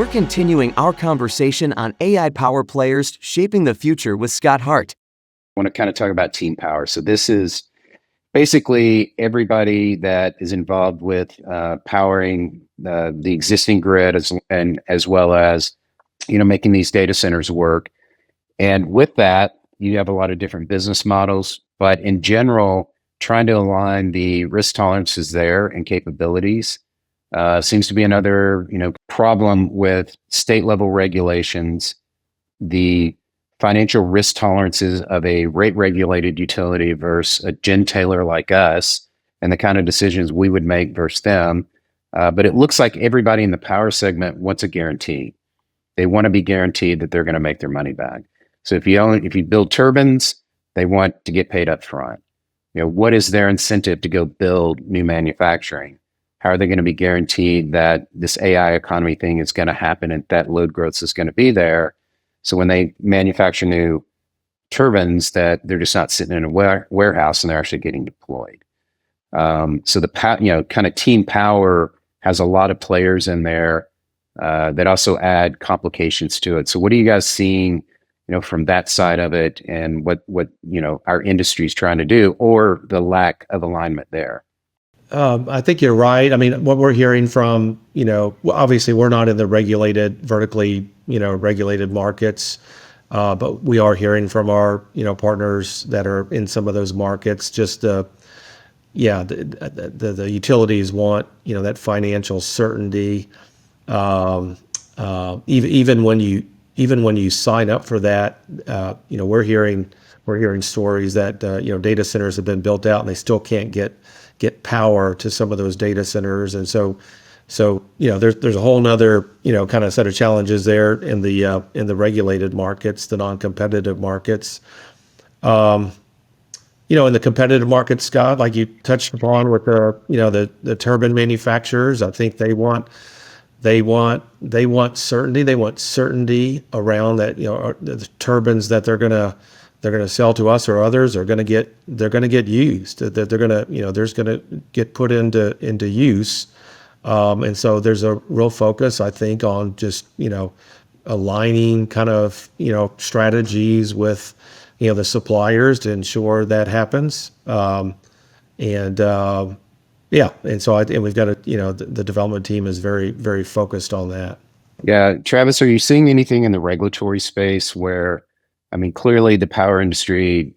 We're continuing our conversation on AI power players shaping the future with Scott Hart. I want to kind of talk about team power. So this is basically everybody that is involved with powering the existing grid as well as making these data centers work. And with that, you have a lot of different business models, but in general, trying to align the risk tolerances there and capabilities seems to be another problem with state level regulations. The financial risk tolerances of a rate regulated utility versus a gentailer like us, and the kind of decisions we would make versus them. But it looks like everybody in the power segment wants a guarantee. They want to be guaranteed that they're going to make their money back. So if you build turbines, they want to get paid up front. What is their incentive to go build new manufacturing? How are they going to be guaranteed that this AI economy thing is going to happen and that load growth is going to be there? So when they manufacture new turbines, that they're just not sitting in a warehouse and they're actually getting deployed. So the kind of team power has a lot of players in there that also add complications to it. So what are you guys seeing, from that side of it, and what our industry is trying to do, or the lack of alignment there? I think you're right. I mean, what we're hearing from, obviously we're not in the vertically regulated markets, but we are hearing from our, partners that are in some of those markets. Just the utilities want, that financial certainty. Even when you sign up for that, we're hearing stories that data centers have been built out and they still can't get power to some of those data centers. And so there's a whole nother kind of set of challenges there in the regulated markets, the non-competitive markets. In the competitive markets, Scott, like you touched upon with the turbine manufacturers, I think they want certainty. They want certainty around that, the turbines that they're gonna sell to us or others are gonna get used. That they're gonna there's gonna get put into use. And so there's a real focus, I think, on just aligning kind of strategies with the suppliers to ensure that happens. And so we've got the development team is very, very focused on that. Yeah, Travis, are you seeing anything in the regulatory space where, I mean, clearly the power industry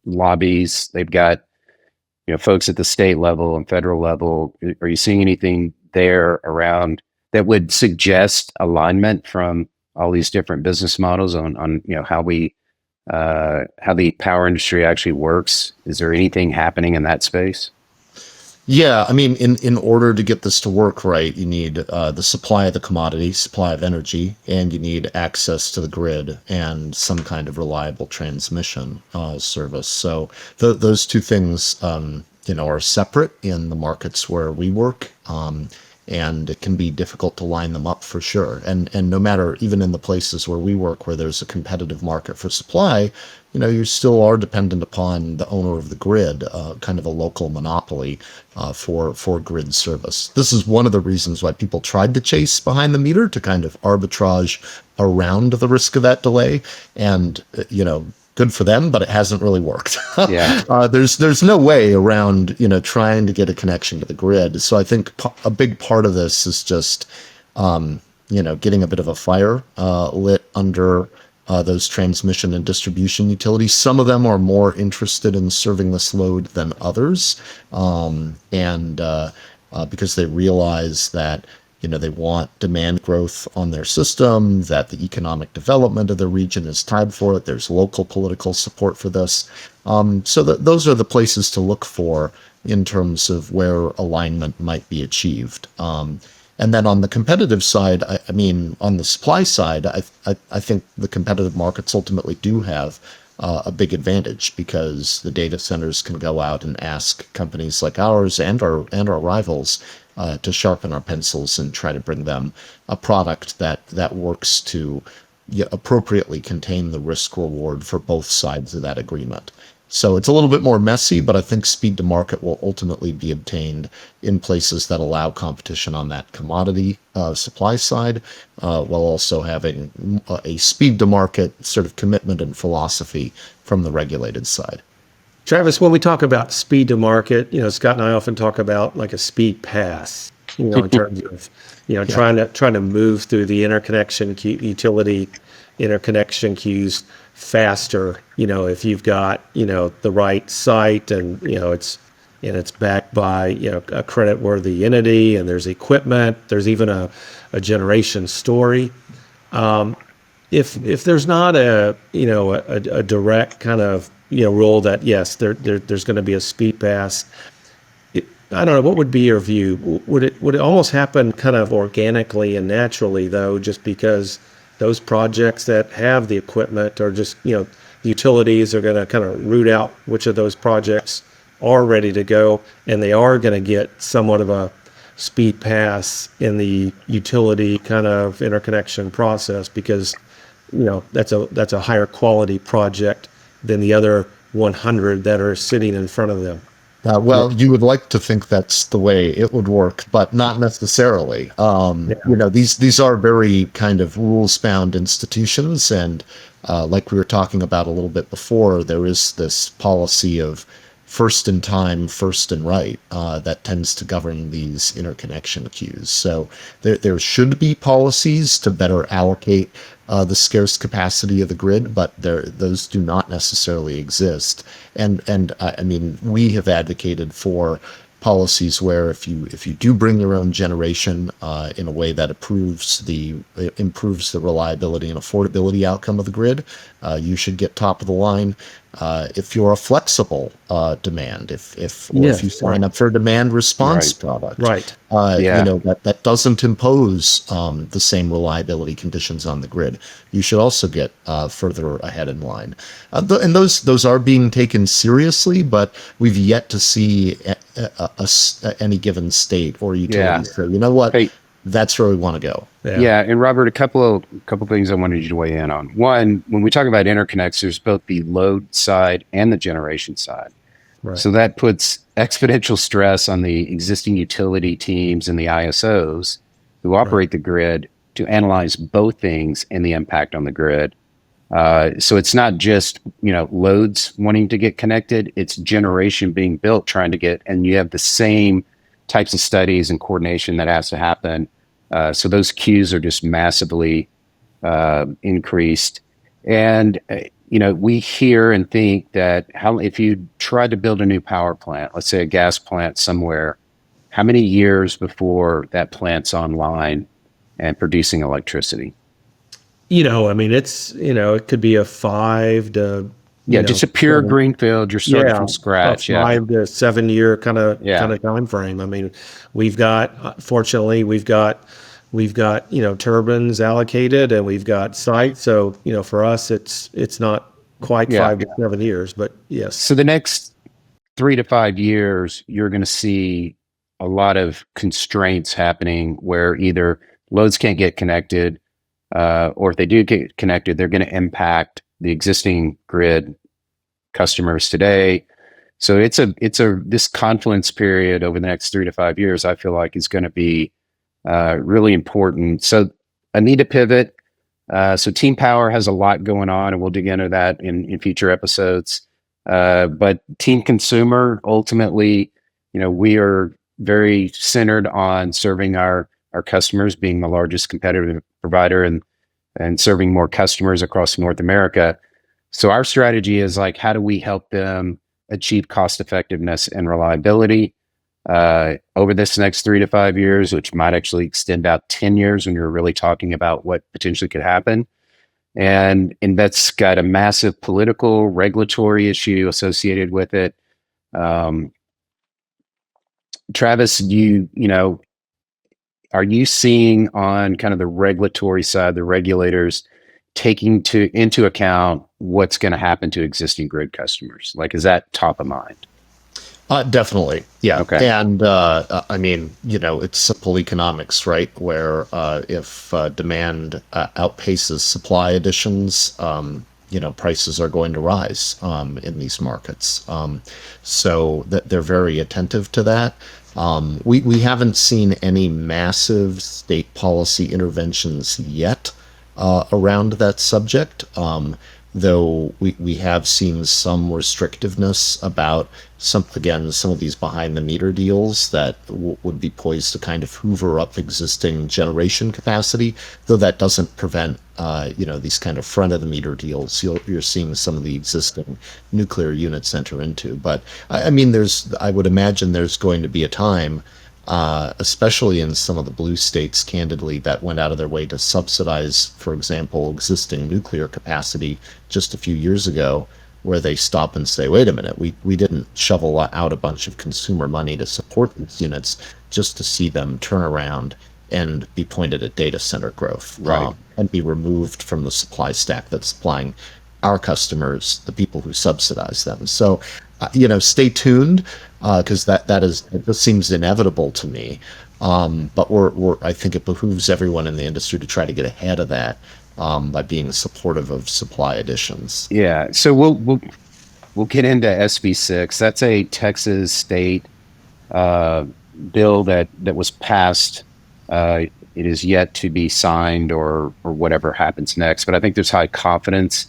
lobbies, they've got, folks at the state level and federal level. Are you seeing anything there around that would suggest alignment from all these different business models on how the power industry actually works? Is there anything happening in that space? Yeah, I mean, in order to get this to work right, you need the supply of the commodity, supply of energy, and you need access to the grid and some kind of reliable transmission service. So those two things, are separate in the markets where we work, and it can be difficult to line them up for sure. And no matter, even in the places where we work, where there's a competitive market for supply, you still are dependent upon the owner of the grid, kind of a local monopoly for grid service. This is one of the reasons why people tried to chase behind the meter to kind of arbitrage around the risk of that delay. And, good for them, but it hasn't really worked. Yeah. There's no way around, trying to get a connection to the grid. So I think a big part of this is just, getting a bit of a fire lit under those transmission and distribution utilities. Some of them are more interested in serving this load than others, because they realize that they want demand growth on their system, that the economic development of the region is tied for it. There's local political support for this. So those are the places to look for in terms of where alignment might be achieved. And then on the competitive side, I mean, on the supply side, I think the competitive markets ultimately do have a big advantage, because the data centers can go out and ask companies like ours and our rivals to sharpen our pencils and try to bring them a product that works to appropriately contain the risk reward for both sides of that agreement. So it's a little bit more messy, but I think speed to market will ultimately be obtained in places that allow competition on that commodity supply side, while also having a speed to market sort of commitment and philosophy from the regulated side. Travis, when we talk about speed to market, Scott and I often talk about like a speed pass, in terms of, trying to move through the utility interconnection queues faster. If you've got, the right site and, it's backed by, a credit worthy entity and there's equipment, there's even a generation story. If there's not a direct kind of rule that yes there's going to be a speed pass, I don't know, what would be your view? Would it almost happen kind of organically and naturally though, just because those projects that have the equipment or just the utilities are going to kind of root out which of those projects are ready to go, and they are going to get somewhat of a speed pass in the utility kind of interconnection process because that's a higher quality project than the other 100 that are sitting in front of them. Well, you would like to think that's the way it would work, but not necessarily. These are very kind of rules-bound institutions, and like we were talking about a little bit before, there is this policy of first in time, first in right, that tends to govern these interconnection queues. So there should be policies to better allocate the scarce capacity of the grid, but those do not necessarily exist. And I mean, we have advocated for policies where if you do bring your own generation in a way that improves the reliability and affordability outcome of the grid, you should get top of the line. If you're a flexible demand, if you sign up for a demand response product, Right. that doesn't impose the same reliability conditions on the grid, you should also get further ahead in line. And those are being taken seriously, but we've yet to see any given state or utility say, you know what, Hey, that's where we want to go. yeah, and Robert, a couple things I wanted you to weigh in on. One, when we talk about interconnects, there's both the load side and the generation side. Right. So that puts exponential stress on the existing utility teams and the ISOs who operate the grid to analyze both things and the impact on the grid. So it's not just, loads wanting to get connected, it's generation being built, trying to get, and you have the same types of studies and coordination that has to happen. So those queues are just massively increased. And, we hear and think that if you try to build a new power plant, let's say a gas plant somewhere, how many years before that plant's online and producing electricity? I mean, it's, it could be a 5 to, just a pure greenfield. You're starting from scratch. A 5 to 7 year kind of Yeah. time frame. I mean, fortunately, we've got turbines allocated and we've got sites. So, for us, it's not quite 5 to 7 years, but yes. So the next 3 to 5 years, you're going to see a lot of constraints happening where either loads can't get connected, or if they do get connected, they're going to impact the existing grid customers today. So this confluence period over the next 3 to 5 years, I feel like is going to be really important. So I need to pivot. So Team Power has a lot going on, and we'll dig into that in future episodes. But Team Consumer, ultimately, we are very centered on serving our customers, being the largest competitive provider and serving more customers across North America. So our strategy is like, how do we help them achieve cost effectiveness and reliability over this next 3 to 5 years, which might actually extend out 10 years when you're really talking about what potentially could happen. And that's got a massive political, regulatory issue associated with it. Travis, are you seeing on kind of the regulatory side, the regulators taking into account what's going to happen to existing grid customers? Like, is that top of mind? Definitely. Yeah. Okay. And I mean, it's simple economics, right? Where if demand outpaces supply additions, prices are going to rise in these markets. So that they're very attentive to that. We haven't seen any massive state policy interventions yet around that subject. Though we have seen some restrictiveness about some of these behind the meter deals that would be poised to kind of hoover up existing generation capacity, though that doesn't prevent these kind of front of the meter deals you're seeing some of the existing nuclear units enter into. But I mean, I would imagine there's going to be a time, especially in some of the blue states, candidly, that went out of their way to subsidize, for example, existing nuclear capacity just a few years ago, where they stop and say, wait a minute, we didn't shovel out a bunch of consumer money to support these units just to see them turn around and be pointed at data center growth, Right. and be removed from the supply stack that's supplying our customers, the people who subsidize them. So, stay tuned, because it just seems inevitable to me. But I think it behooves everyone in the industry to try to get ahead of that by being supportive of supply additions. Yeah. So we'll get into SB6. That's a Texas state bill that was passed. It is yet to be signed or whatever happens next. But I think there's high confidence.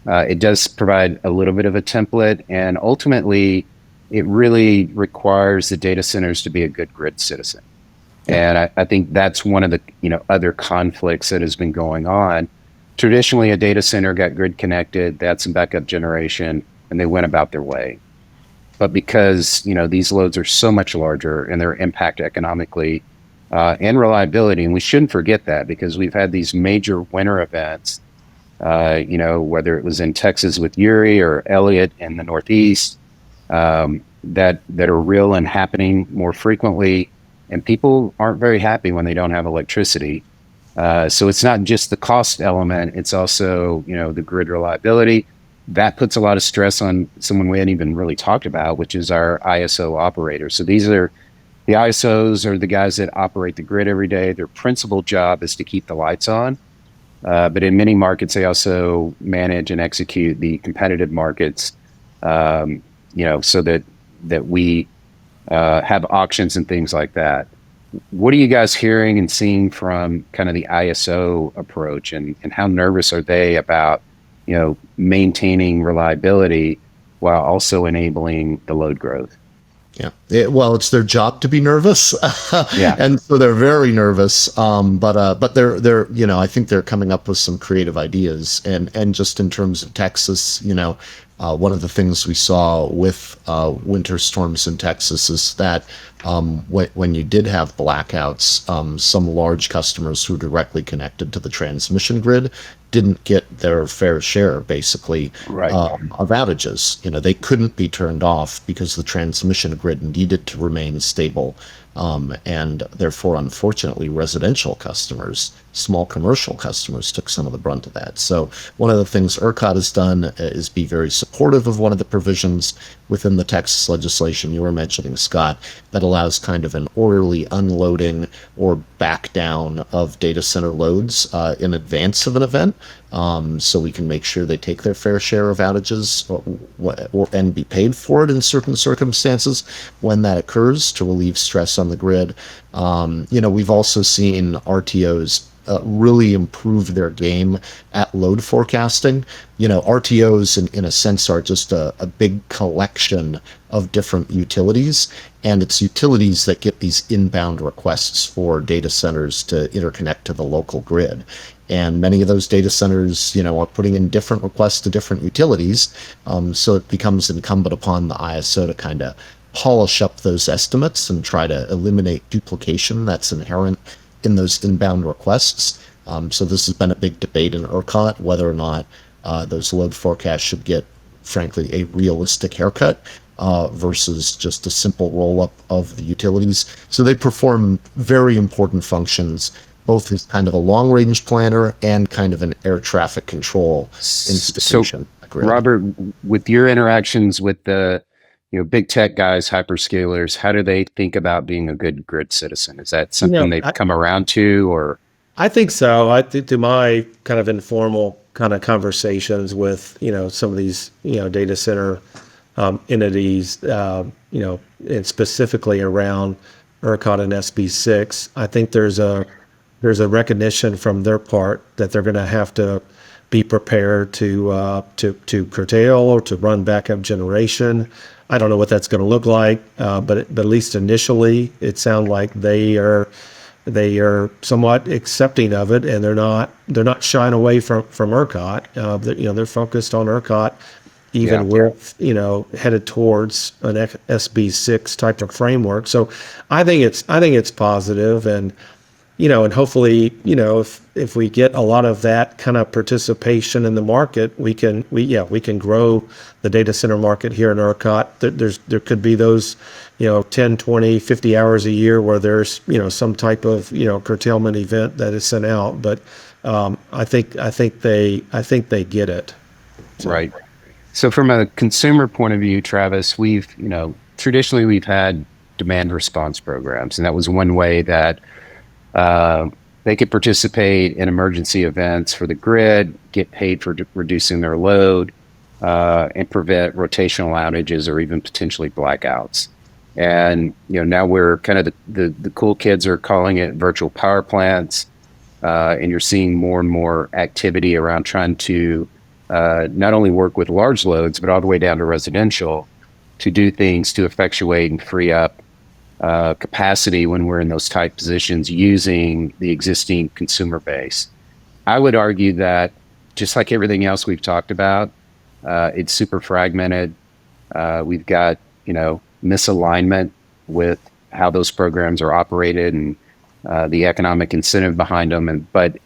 It does provide a little bit of a template, and ultimately, it really requires the data centers to be a good grid citizen. And I think that's one of the other conflicts that has been going on. Traditionally, a data center got grid connected, they had some backup generation, and they went about their way. But because these loads are so much larger and their impact economically and reliability, and we shouldn't forget that, because we've had these major winter events, whether it was in Texas with Uri or Elliott in the Northeast, that are real and happening more frequently, and people aren't very happy when they don't have electricity. So it's not just the cost element; it's also the grid reliability. That puts a lot of stress on someone we hadn't even really talked about, which is our ISO operators. So these are the ISOs are the guys that operate the grid every day. Their principal job is to keep the lights on. But in many markets, they also manage and execute the competitive markets, so that we have auctions and things like that. What are you guys hearing and seeing from kind of the ISO approach, and how nervous are they about maintaining reliability while also enabling the load growth? Yeah. Well, it's their job to be nervous. Yeah. And so they're very nervous. But they're I think they're coming up with some creative ideas. And just in terms of Texas, one of the things we saw with winter storms in Texas is that when you did have blackouts, some large customers who were directly connected to the transmission grid didn't get their fair share, basically, Right. Of outages. They couldn't be turned off because the transmission grid needed to remain stable. And therefore, unfortunately, residential customers, small commercial customers, took some of the brunt of that. So one of the things ERCOT has done is be very supportive of one of the provisions within the Texas legislation you were mentioning, Scott, that allows kind of an orderly unloading or back down of data center loads in advance of an event, so we can make sure they take their fair share of outages and be paid for it in certain circumstances when that occurs, to relieve stress on the grid. We've also seen RTOs really improve their game at load forecasting. RTOs in a sense are just a big collection of different utilities, and it's utilities that get these inbound requests for data centers to interconnect to the local grid. And many of those data centers, are putting in different requests to different utilities. So it becomes incumbent upon the ISO to kind of polish up those estimates and try to eliminate duplication that's inherent in those inbound requests. So this has been a big debate in ERCOT, whether or not those load forecasts should get, frankly, a realistic haircut versus just a simple roll-up of the utilities. So they perform very important functions, both as kind of a long-range planner and kind of an air traffic control institution. So, Robert, with your interactions with the big tech guys, hyperscalers, how do they think about being a good grid citizen? Is that something they've come around to, or? I think so. I think, to my kind of informal kind of conversations with, some of these, data center entities, and specifically around ERCOT and SB6. I think there's a recognition from their part that they're going to have to be prepared to curtail or to run backup generation. I don't know what that's going to look like, but at least initially, it sounds like they are somewhat accepting of it, and they're not shying away from ERCOT. They're focused on ERCOT, even with headed towards an SB6 type of framework. So I think it's positive, and hopefully, if we get a lot of that kind of participation in the market, we can grow the data center market here in ERCOT. There could be those, 10, 20, 50 hours a year where there's, some type of, curtailment event that is sent out. But I think they get it. So. Right. So from a consumer point of view, Travis, traditionally we've had demand response programs, and that was one way that they could participate in emergency events for the grid, get paid for reducing their load, and prevent rotational outages or even potentially blackouts. And now we're kind of the cool kids are calling it virtual power plants, and you're seeing more and more activity around trying to not only work with large loads, but all the way down to residential to do things to effectuate and free up capacity when we're in those tight positions using the existing consumer base. I would argue that just like everything else we've talked about, it's super fragmented. We've got, misalignment with how those programs are operated and the economic incentive behind them. But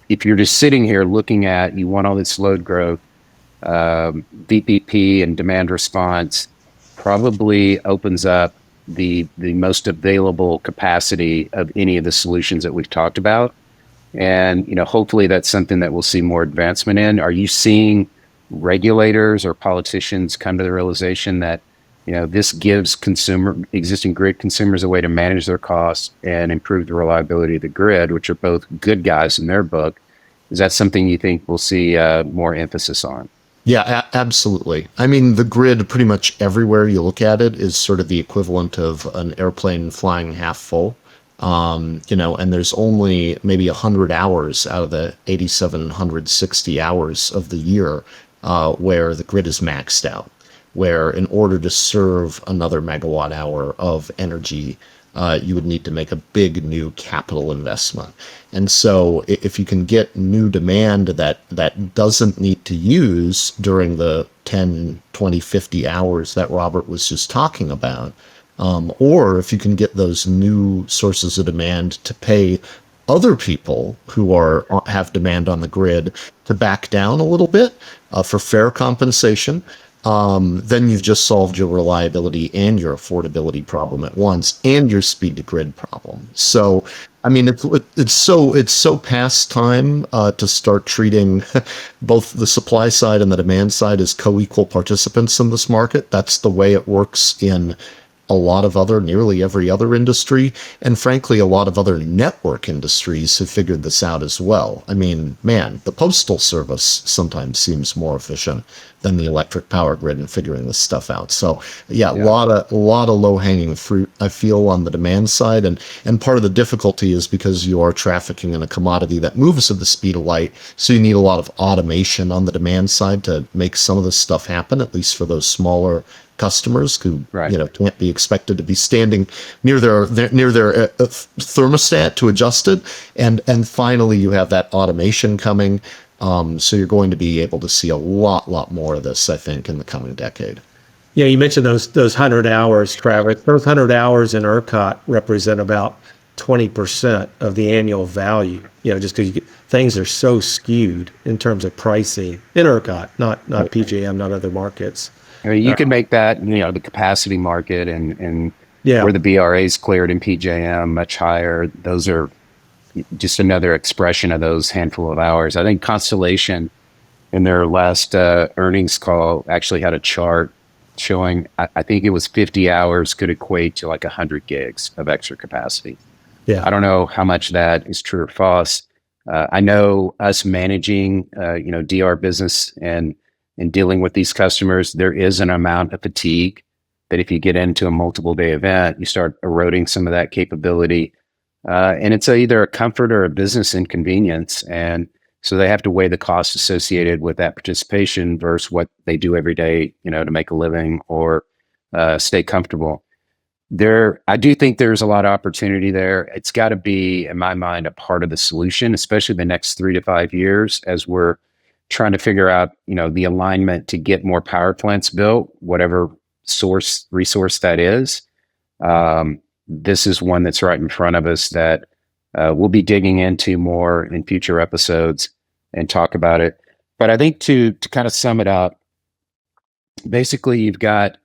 if you're just sitting here looking at, you want all this load growth, VPP and demand response probably opens up the most available capacity of any of the solutions that we've talked about. And, hopefully that's something that we'll see more advancement in. Are you seeing regulators or politicians come to the realization that, this gives existing grid consumers a way to manage their costs and improve the reliability of the grid, which are both good guys in their book? Is that something you think we'll see more emphasis on? Yeah, absolutely. I mean, the grid, pretty much everywhere you look at it, is sort of the equivalent of an airplane flying half full. And there's only maybe 100 hours out of the 8,760 hours of the year where the grid is maxed out, where in order to serve another megawatt hour of energy, you would need to make a big new capital investment. And so if you can get new demand that doesn't need to use during the 10, 20, 50 hours that Robert was just talking about, or if you can get those new sources of demand to pay other people who have demand on the grid to back down a little bit for fair compensation, then you've just solved your reliability and your affordability problem at once, and your speed to grid problem. So, I mean, it's so past time to start treating both the supply side and the demand side as co-equal participants in this market. That's the way it works in a lot of nearly every other industry, and frankly, a lot of other network industries have figured this out as well. I mean, man, the postal service sometimes seems more efficient than the electric power grid in figuring this stuff out. So yeah. a lot of low-hanging fruit, I feel, on the demand side, and part of the difficulty is because you are trafficking in a commodity that moves at the speed of light, so you need a lot of automation on the demand side to make some of this stuff happen, at least for those smaller customers who can't be expected to be standing near their thermostat to adjust it, and finally you have that automation coming, so you're going to be able to see a lot more of this, I think, in the coming decade. Yeah, you mentioned those 100 hours, Travis. Those 100 hours in ERCOT represent about 20% of the annual value. Just because things are so skewed in terms of pricing in ERCOT, not PJM, not other markets. I mean, you can make that, the capacity market and where the BRA's cleared in PJM much higher. Those are just another expression of those handful of hours. I think Constellation in their last earnings call actually had a chart showing, I think it was 50 hours could equate to like 100 gigs of extra capacity. Yeah. I don't know how much that is true or false. I know us managing, DR business and dealing with these customers, there is an amount of fatigue that if you get into a multiple day event, you start eroding some of that capability. And it's either a comfort or a business inconvenience. And so they have to weigh the costs associated with that participation versus what they do every day, to make a living or stay comfortable. I do think there's a lot of opportunity there. It's got to be, in my mind, a part of the solution, especially the next 3 to 5 years as we're trying to figure out, the alignment to get more power plants built, whatever resource that is. This is one that's right in front of us that we'll be digging into more in future episodes and talk about it. But I think to kind of sum it up, basically you've got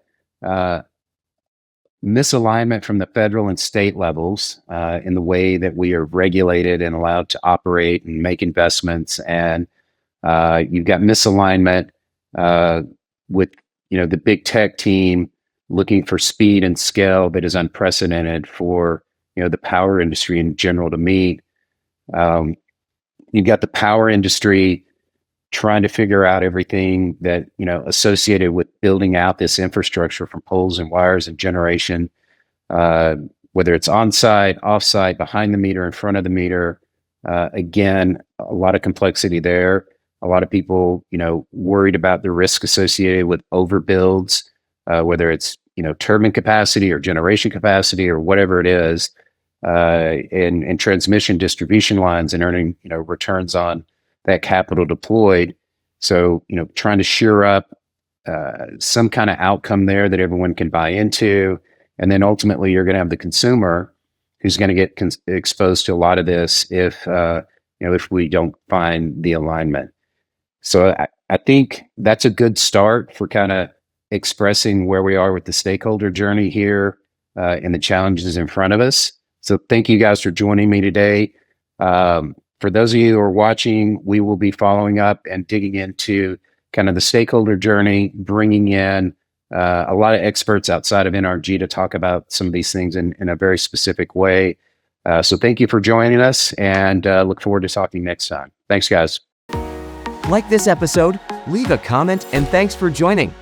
misalignment from the federal and state levels in the way that we are regulated and allowed to operate and make investments. And you've got misalignment with, the big tech team looking for speed and scale that is unprecedented for, the power industry in general to meet. You've got the power industry trying to figure out everything that, associated with building out this infrastructure from poles and wires and generation, whether it's on-site, off-site, behind the meter, in front of the meter. Again, a lot of complexity there. A lot of people, worried about the risk associated with overbuilds, whether it's, turbine capacity or generation capacity or whatever it is, and transmission distribution lines and earning, returns on that capital deployed. So, trying to shore up some kind of outcome there that everyone can buy into. And then ultimately you're going to have the consumer who's going to get exposed to a lot of this if we don't find the alignment. So I think that's a good start for kind of expressing where we are with the stakeholder journey here and the challenges in front of us. So thank you guys for joining me today. For those of you who are watching, we will be following up and digging into kind of the stakeholder journey, bringing in a lot of experts outside of NRG to talk about some of these things in a very specific way. So thank you for joining us, and look forward to talking next time. Thanks, guys. Like this episode, leave a comment, and thanks for joining.